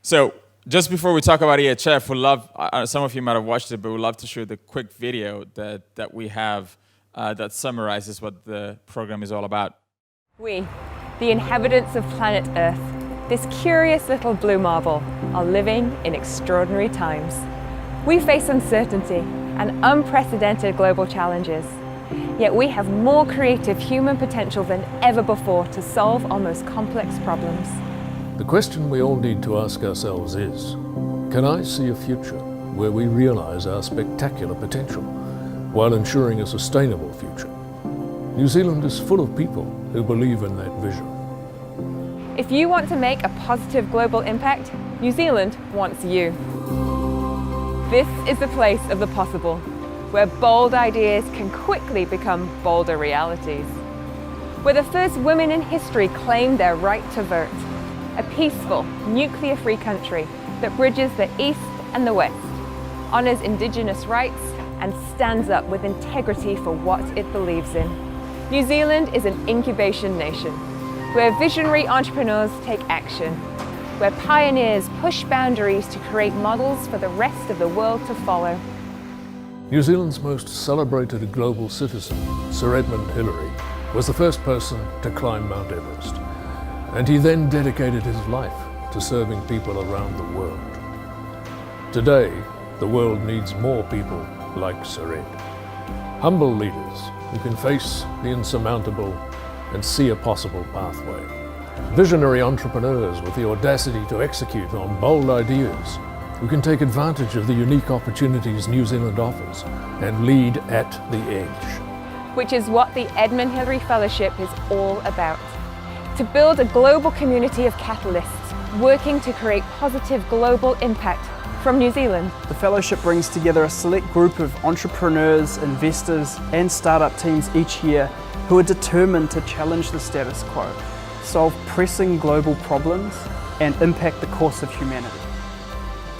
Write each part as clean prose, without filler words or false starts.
So just before we talk about EHF, we love, some of you might have watched it, but we'd love to show the quick video that we have that summarizes what the program is all about. We, the inhabitants of planet Earth, this curious little blue marble, are living in extraordinary times. We face uncertainty and unprecedented global challenges. Yet we have more creative human potential than ever before to solve our most complex problems. The question we all need to ask ourselves is, can I see a future where we realize our spectacular potential while ensuring a sustainable future? New Zealand is full of people who believe in that vision. If you want to make a positive global impact, New Zealand wants you. This is the place of the possible, where bold ideas can quickly become bolder realities. Where the first women in history claimed their right to vote. A peaceful, nuclear-free country that bridges the East and the West, honours Indigenous rights and stands up with integrity for what it believes in. New Zealand is an incubation nation, where visionary entrepreneurs take action, where pioneers push boundaries to create models for the rest of the world to follow. New Zealand's most celebrated global citizen, Sir Edmund Hillary, was the first person to climb Mount Everest. And he then dedicated his life to serving people around the world. Today, the world needs more people like Sir Ed. Humble leaders who can face the insurmountable and see a possible pathway. Visionary entrepreneurs with the audacity to execute on bold ideas, who can take advantage of the unique opportunities New Zealand offers and lead at the edge. Which is what the Edmund Hillary Fellowship is all about. To build a global community of catalysts working to create positive global impact from New Zealand. The Fellowship brings together a select group of entrepreneurs, investors and startup teams each year who are determined to challenge the status quo, solve pressing global problems and impact the course of humanity.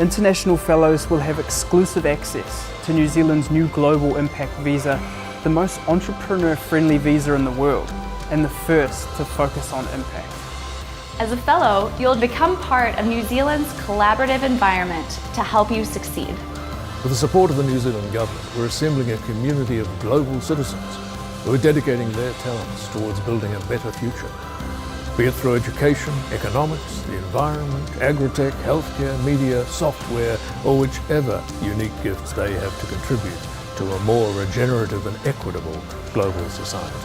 International fellows will have exclusive access to New Zealand's new Global Impact Visa, the most entrepreneur-friendly visa in the world, and the first to focus on impact. As a fellow, you'll become part of New Zealand's collaborative environment to help you succeed. With the support of the New Zealand government, we're assembling a community of global citizens who are dedicating their talents towards building a better future. Be it through education, economics, the environment, agri-tech, healthcare, media, software, or whichever unique gifts they have to contribute to a more regenerative and equitable global society.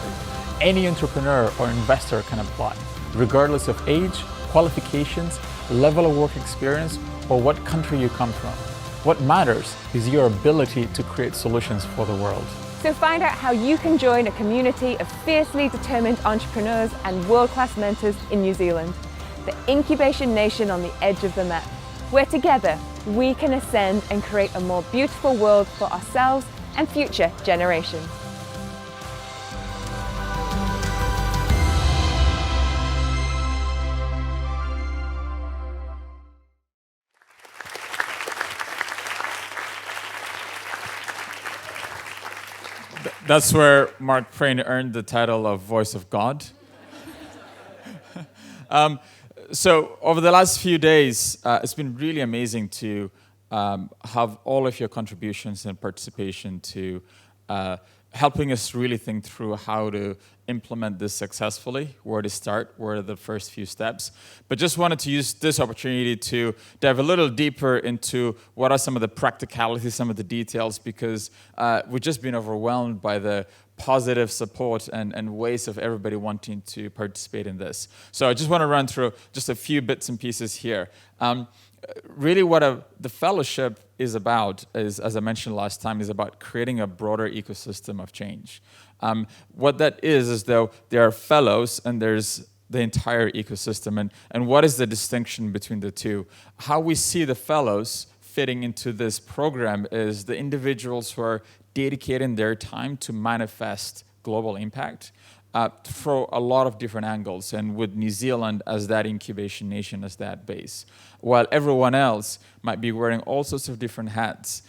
Any entrepreneur or investor can apply, regardless of age, qualifications, level of work experience, or what country you come from. What matters is your ability to create solutions for the world. So find out how you can join a community of fiercely determined entrepreneurs and world-class mentors in New Zealand, the incubation nation on the edge of the map, where together we can ascend and create a more beautiful world for ourselves and future generations. That's where Mark Prain earned the title of Voice of God. So over the last few days, it's been really amazing to have all of your contributions and participation to helping us really think through how to implement this successfully, where to start, where are the first few steps. But just wanted to use this opportunity to dive a little deeper into what are some of the practicalities, some of the details, because we've just been overwhelmed by the positive support and ways of everybody wanting to participate in this. So I just want to run through just a few bits and pieces here. Really what the fellowship is about is, as I mentioned last time, is about creating a broader ecosystem of change. What that is though there are fellows and there's the entire ecosystem. And what is the distinction between the two? How we see the fellows fitting into this program is the individuals who are dedicating their time to manifest global impact for a lot of different angles, and with New Zealand as that incubation nation as that base. While everyone else might be wearing all sorts of different hats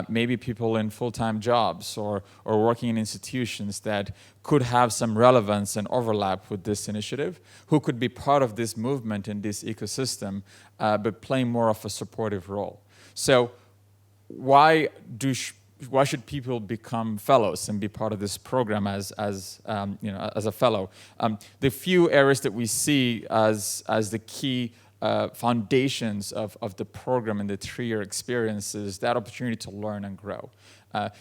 maybe people in full-time jobs or working in institutions that could have some relevance and overlap with this initiative, who could be part of this movement in this ecosystem, but playing more of a supportive role. So why should people become fellows and be part of this program as a fellow? The few areas that we see as the key foundations of the program and the 3-year experience is that opportunity to learn and grow.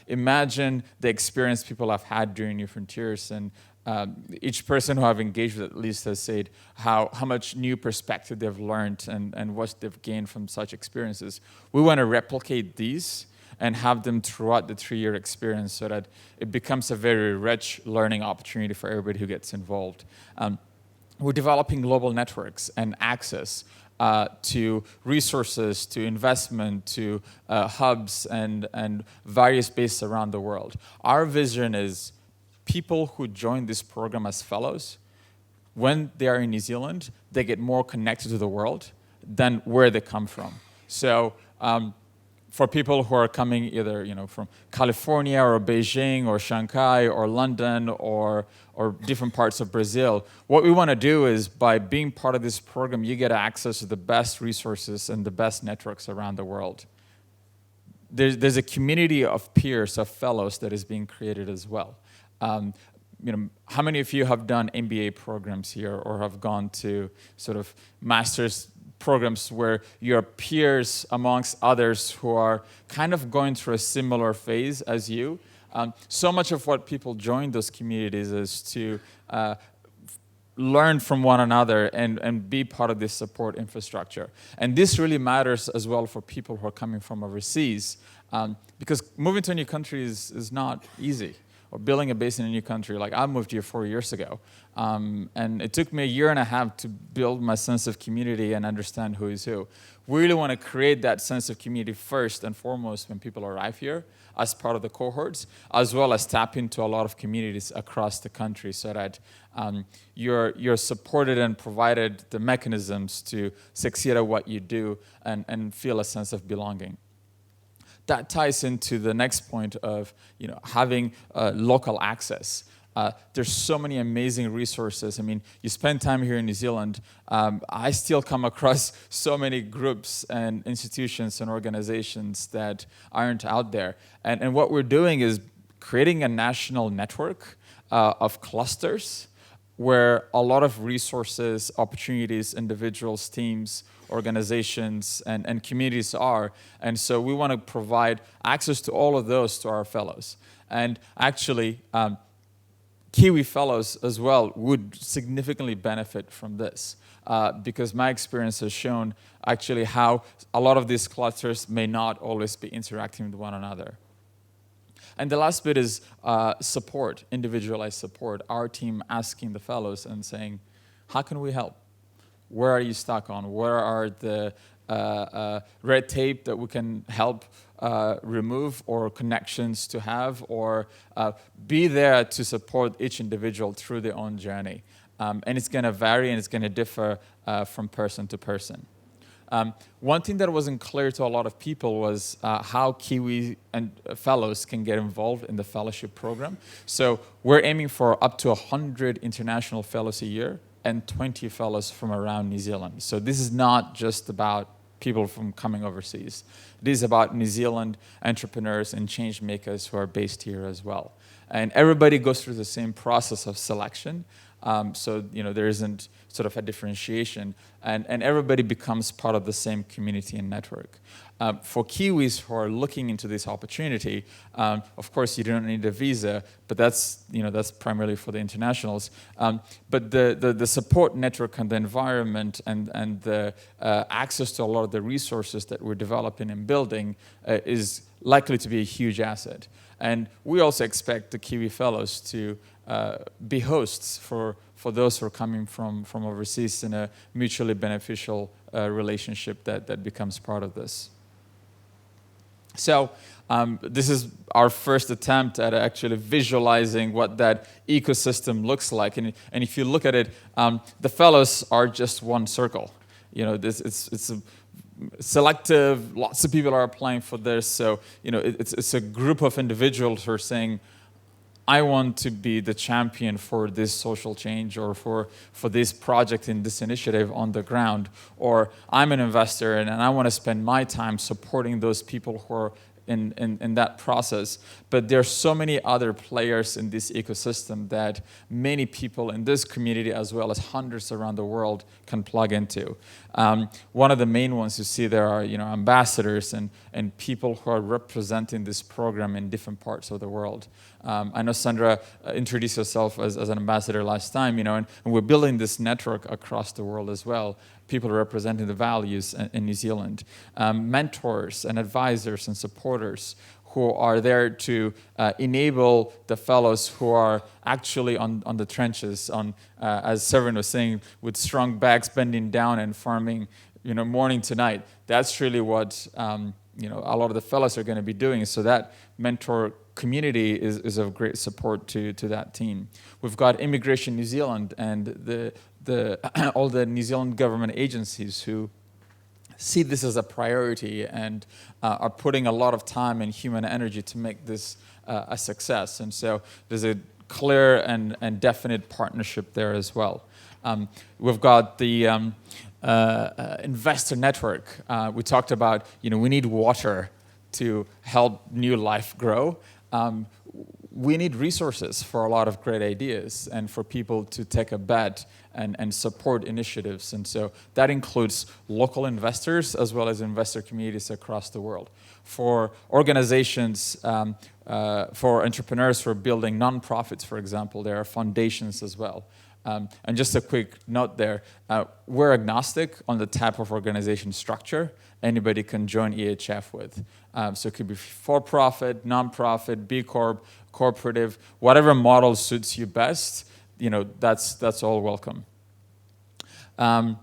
Imagine the experience people have had during New Frontiers, and each person who I've engaged with at least has said how much new perspective they've learned and what they've gained from such experiences. We want to replicate these and have them throughout the 3-year experience so that it becomes a very rich learning opportunity for everybody who gets involved. We're developing global networks and access to resources, to investment, to hubs and various bases around the world. Our vision is people who join this program as fellows, when they are in New Zealand, they get more connected to the world than where they come from. So for people who are coming either from California or Beijing or Shanghai or London or different parts of Brazil, what we want to do is by being part of this program, you get access to the best resources and the best networks around the world. There's a community of peers, of fellows that is being created as well. How many of you have done MBA programs here or have gone to sort of master's programs where your peers amongst others who are kind of going through a similar phase as you? So much of what people join those communities is to learn from one another and be part of this support infrastructure. And this really matters as well for people who are coming from overseas, because moving to a new country is not easy. Or building a base in a new country. Like I moved here 4 years ago, and it took me 1.5 years to build my sense of community and understand who is who. We really want to create that sense of community first and foremost when people arrive here as part of the cohorts, as well as tap into a lot of communities across the country so that you're supported and provided the mechanisms to succeed at what you do and feel a sense of belonging. That ties into the next point of having local access. There's so many amazing resources. I mean, you spend time here in New Zealand. I still come across so many groups and institutions and organizations that aren't out there. And what we're doing is creating a national network of clusters where a lot of resources, opportunities, individuals, teams, organizations, and communities are. And so we want to provide access to all of those to our fellows. And actually, Kiwi fellows as well would significantly benefit from this because my experience has shown actually how a lot of these clusters may not always be interacting with one another. And the last bit is support, individualized support. Our team asking the fellows and saying, how can we help? Where are you stuck on? Where are the red tape that we can help remove or connections to have or be there to support each individual through their own journey. And it's going to vary and it's going to differ from person to person. One thing that wasn't clear to a lot of people was how Kiwi and fellows can get involved in the fellowship program. So we're aiming for up to 100 international fellows a year and 20 fellows from around New Zealand. So this is not just about people from coming overseas. It is about New Zealand entrepreneurs and change makers who are based here as well. And everybody goes through the same process of selection. So there isn't sort of a differentiation, and everybody becomes part of the same community and network. For Kiwis who are looking into this opportunity, of course you don't need a visa, but that's primarily for the internationals. But the support network and the environment and the access to a lot of the resources that we're developing and building is likely to be a huge asset. And we also expect the Kiwi Fellows to be hosts for those who are coming from overseas in a mutually beneficial relationship that becomes part of this. So this is our first attempt at actually visualizing what that ecosystem looks like. And if you look at it, the fellows are just one circle. It's selective. Lots of people are applying for this. So, it's a group of individuals who are saying, I want to be the champion for this social change or for this project in this initiative on the ground. Or I'm an investor and I want to spend my time supporting those people who are in that process. But there are so many other players in this ecosystem that many people in this community, as well as hundreds around the world, can plug into. One of the main ones you see there are ambassadors and people who are representing this program in different parts of the world. I know Sandra introduced herself as an ambassador last time, and we're building this network across the world as well. People representing the values in New Zealand, mentors and advisors and supporters who are there to enable the fellows who are actually on the trenches, as Severin was saying, with strong backs bending down and farming, morning to night. That's really what a lot of the fellows are going to be doing. So that mentor community is of great support to that team. We've got Immigration New Zealand and all the New Zealand government agencies who see this as a priority and are putting a lot of time and human energy to make this a success. And so there's a clear and definite partnership there as well. We've got the investor network. We talked about, we need water to help new life grow. We need resources for a lot of great ideas and for people to take a bet and support initiatives. And so that includes local investors as well as investor communities across the world. For organizations, for entrepreneurs who are building nonprofits, for example, there are foundations as well. And just a quick note there, we're agnostic on the type of organization structure anybody can join EHF with. So it could be for-profit, non-profit, B Corp, cooperative, whatever model suits you best, that's all welcome. And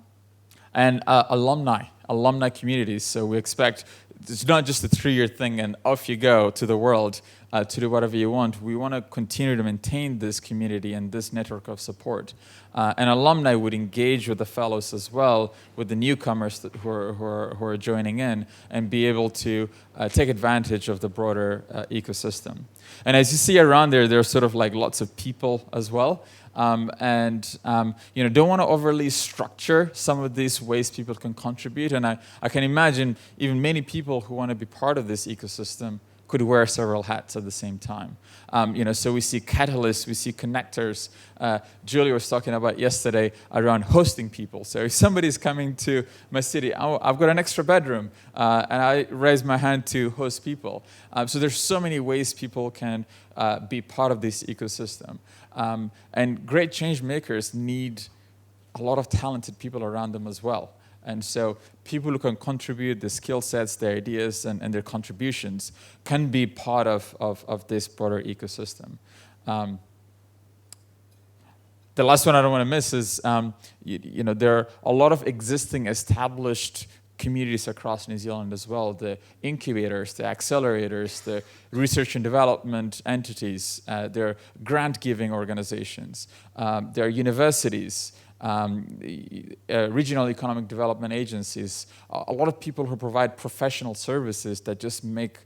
alumni communities. So we expect it's not just a 3-year thing and off you go to the world to do whatever you want. We want to continue to maintain this community and this network of support. And alumni would engage with the fellows as well, with the newcomers who are joining in, and be able to take advantage of the broader ecosystem. And as you see around there's sort of like lots of people as well. Don't want to overly structure some of these ways people can contribute. And I can imagine even many people who want to be part of this ecosystem could wear several hats at the same time. So we see catalysts, we see connectors. Julie was talking about yesterday around hosting people. So if somebody's coming to my city, I've got an extra bedroom, and I raise my hand to host people. So there's so many ways people can be part of this ecosystem. And great change makers need a lot of talented people around them as well. And so people who can contribute the skill sets, their ideas, and their contributions can be part of this broader ecosystem. The last one I don't want to miss is, there are a lot of existing established communities across New Zealand as well, the incubators, the accelerators, the research and development entities, there are grant-giving organizations, there are universities, regional economic development agencies, a lot of people who provide professional services that just make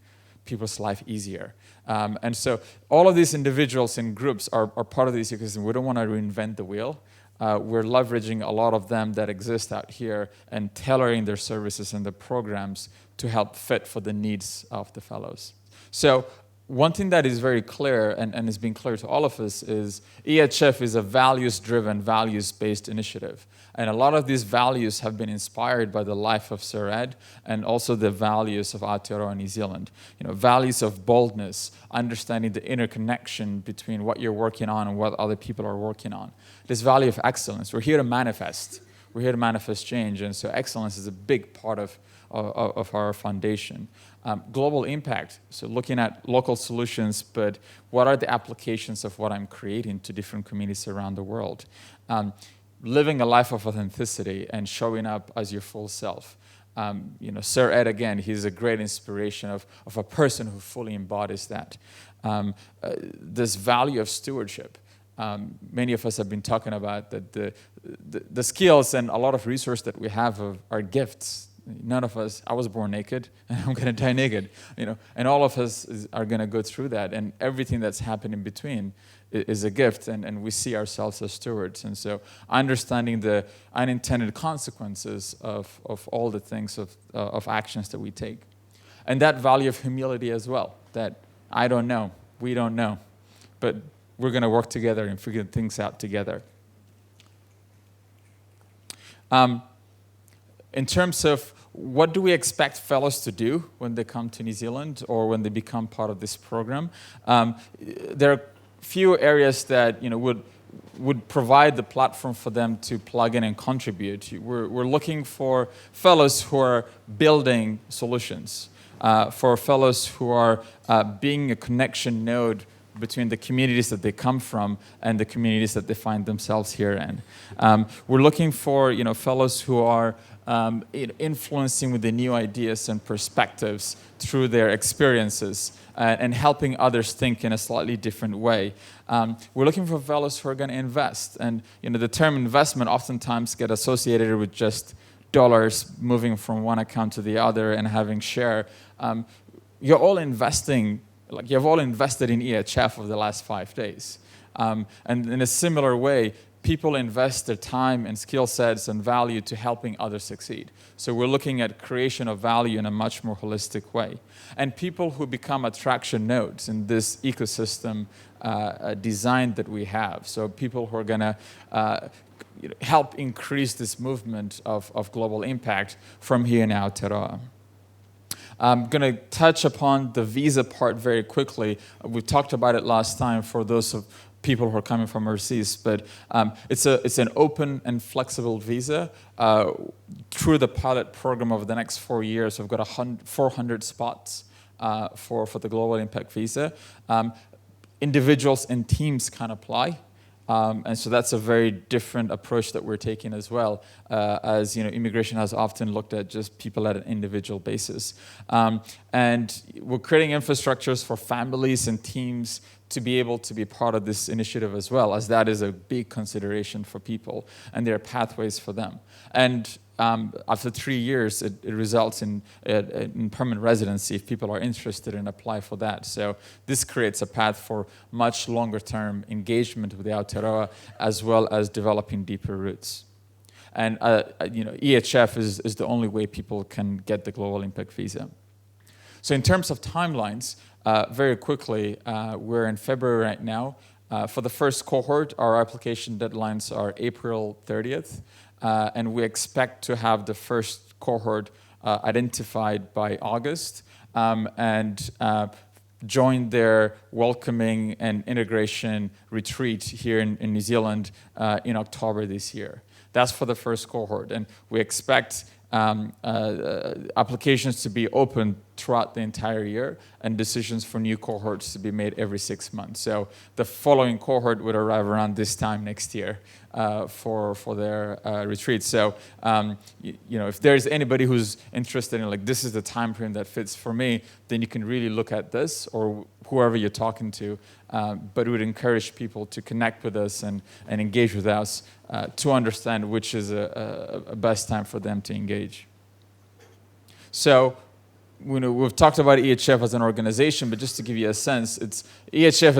people's life easier. And so all of these individuals and groups are part of this ecosystem. We don't want to reinvent the wheel. We're leveraging a lot of them that exist out here and tailoring their services and the programs to help fit for the needs of the fellows. So one thing that is very clear and has been clear to all of us is EHF is a values-driven, values-based initiative. And a lot of these values have been inspired by the life of Sir Ed and also the values of Aotearoa New Zealand. Values of boldness, understanding the interconnection between what you're working on and what other people are working on. This value of excellence. We're here to manifest. We're here to manifest change. And so excellence is a big part of our foundation. Global impact, so looking at local solutions, but what are the applications of what I'm creating to different communities around the world? Living a life of authenticity and showing up as your full self. Sir Ed, again, he's a great inspiration of a person who fully embodies that. This value of stewardship. Many of us have been talking about that the skills and a lot of resources that we have are gifts. None of us, I was born naked, and I'm going to die naked, and all of us are going to go through that, and everything that's happened in between is a gift, and we see ourselves as stewards. And so understanding the unintended consequences of all the things, of actions that we take. And that value of humility as well, that I don't know, we don't know, but we're going to work together and figure things out together. In terms of what do we expect fellows to do when they come to New Zealand or when they become part of this program, there are few areas that would provide the platform for them to plug in and contribute. We're looking for fellows who are building solutions, for fellows who are being a connection node between the communities that they come from and the communities that they find themselves here in. We're looking for fellows who are influencing with the new ideas and perspectives through their experiences and helping others think in a slightly different way. We're looking for fellows who are going to invest. And the term investment oftentimes get associated with just dollars moving from one account to the other and having share. You're all investing. You've all invested in EHF over the last 5 days. And in a similar way, people invest their time and skill sets and value to helping others succeed. So we're looking at creation of value in a much more holistic way. And people who become attraction nodes in this ecosystem design that we have. So people who are going to help increase this movement of global impact from here in Aotearoa. I'm going to touch upon the visa part very quickly. We talked about it last time for those of people who are coming from overseas, but it's an open and flexible visa. Through the pilot program over the next 4 years, we've got 400 spots for the Global Impact Visa. Individuals and teams can apply. And so that's a very different approach that we're taking as well, as immigration has often looked at just people at an individual basis. And we're creating infrastructures for families and teams to be able to be part of this initiative as well, as that is a big consideration for people, and there are pathways for them. And after 3 years, it results in permanent residency if people are interested and apply for that. So this creates a path for much longer-term engagement with the Aotearoa, as well as developing deeper roots. And EHF is the only way people can get the Global Impact Visa. So in terms of timelines, very quickly, we're in February right now. For the first cohort, our application deadlines are April 30th. And we expect to have the first cohort identified by August and join their welcoming and integration retreat here in New Zealand in October this year. That's for the first cohort, and we expect applications to be open throughout the entire year and decisions for new cohorts to be made every 6 months. So the following cohort would arrive around this time next year for their retreat. So if there's anybody who's interested in this is the time frame that fits for me, then you can really look at this or whoever you're talking to. But we would encourage people to connect with us and engage with us to understand which is a best time for them to engage. So we've talked about EHF as an organization, but just to give you a sense, EHF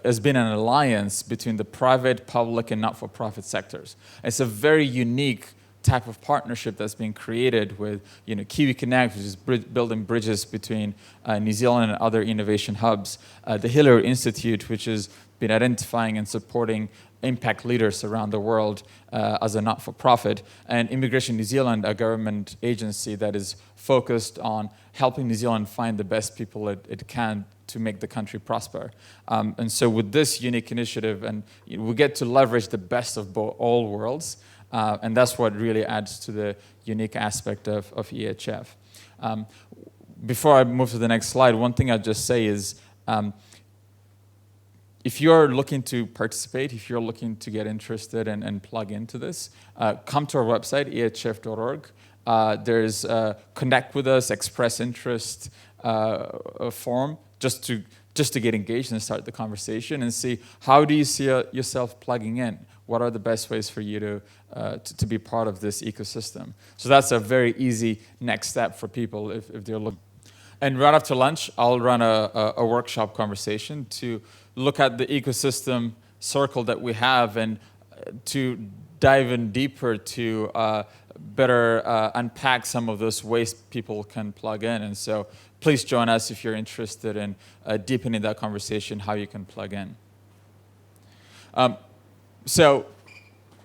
has been an alliance between the private, public, and not-for-profit sectors. It's a very unique type of partnership that's been created with Kiwi Connect, which is building bridges between New Zealand and other innovation hubs, the Hillary Institute, which has been identifying and supporting impact leaders around the world as a not-for-profit, and Immigration New Zealand, a government agency that is focused on helping New Zealand find the best people it can to make the country prosper. And so with this unique initiative, and we get to leverage the best of all worlds, and that's what really adds to the unique aspect of EHF. Before I move to the next slide, one thing I'd just say is, if you're looking to participate, if you're looking to get interested and plug into this, come to our website, ehf.org. There's a connect with us, express interest form, just to get engaged and start the conversation and see how do you see yourself plugging in. what are the best ways for you to be part of this ecosystem. So that's a very easy next step for people if they're looking. And right after lunch, I'll run a workshop conversation to look at the ecosystem circle that we have and to dive in deeper to better unpack some of those ways people can plug in. And so please join us if you're interested in deepening that conversation, how you can plug in. So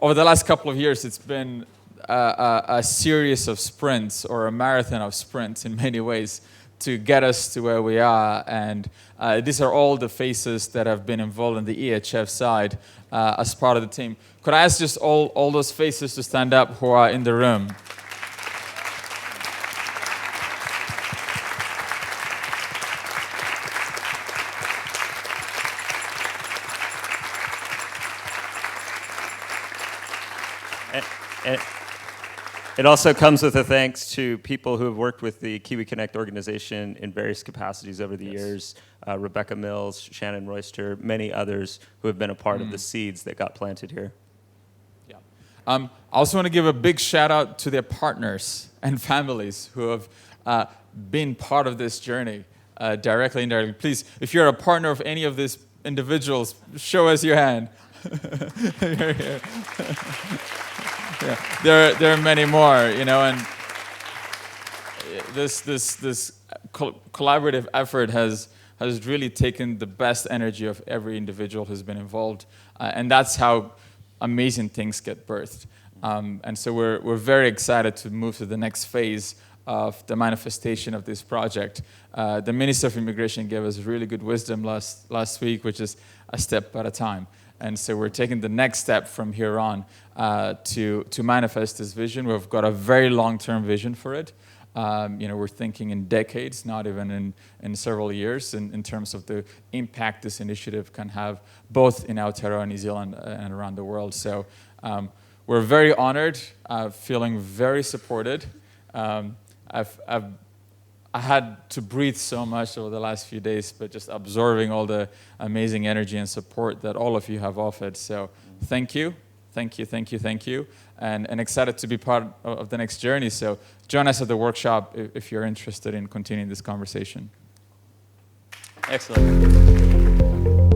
over the last couple of years, it's been a series of sprints or a marathon of sprints in many ways to get us to where we are. And these are all the faces that have been involved in the EHF side as part of the team. Could I ask just all those faces to stand up who are in the room? It also comes with a thanks to people who have worked with the Kiwi Connect organization in various capacities over the years. Rebecca Mills, Shannon Royster, many others who have been a part of the seeds that got planted here. Yeah. I also want to give a big shout out to their partners and families who have been part of this journey, directly and indirectly. Please, if you're a partner of any of these individuals, show us your hand. You're here. Yeah, there are many more, you know, and this collaborative effort has really taken the best energy of every individual who's been involved, and that's how amazing things get birthed. And so we're very excited to move to the next phase of the manifestation of this project. The Minister of Immigration gave us really good wisdom last week, which is a step at a time. And so we're taking the next step from here on to manifest this vision. We've got a very long-term vision for it. We're thinking in decades, not even in several years, in terms of the impact this initiative can have, both in Aotearoa New Zealand and around the world. So we're very honored, feeling very supported. I had to breathe so much over the last few days, but just absorbing all the amazing energy and support that all of you have offered. So thank you, and excited to be part of the next journey. So join us at the workshop if you're interested in continuing this conversation. Excellent.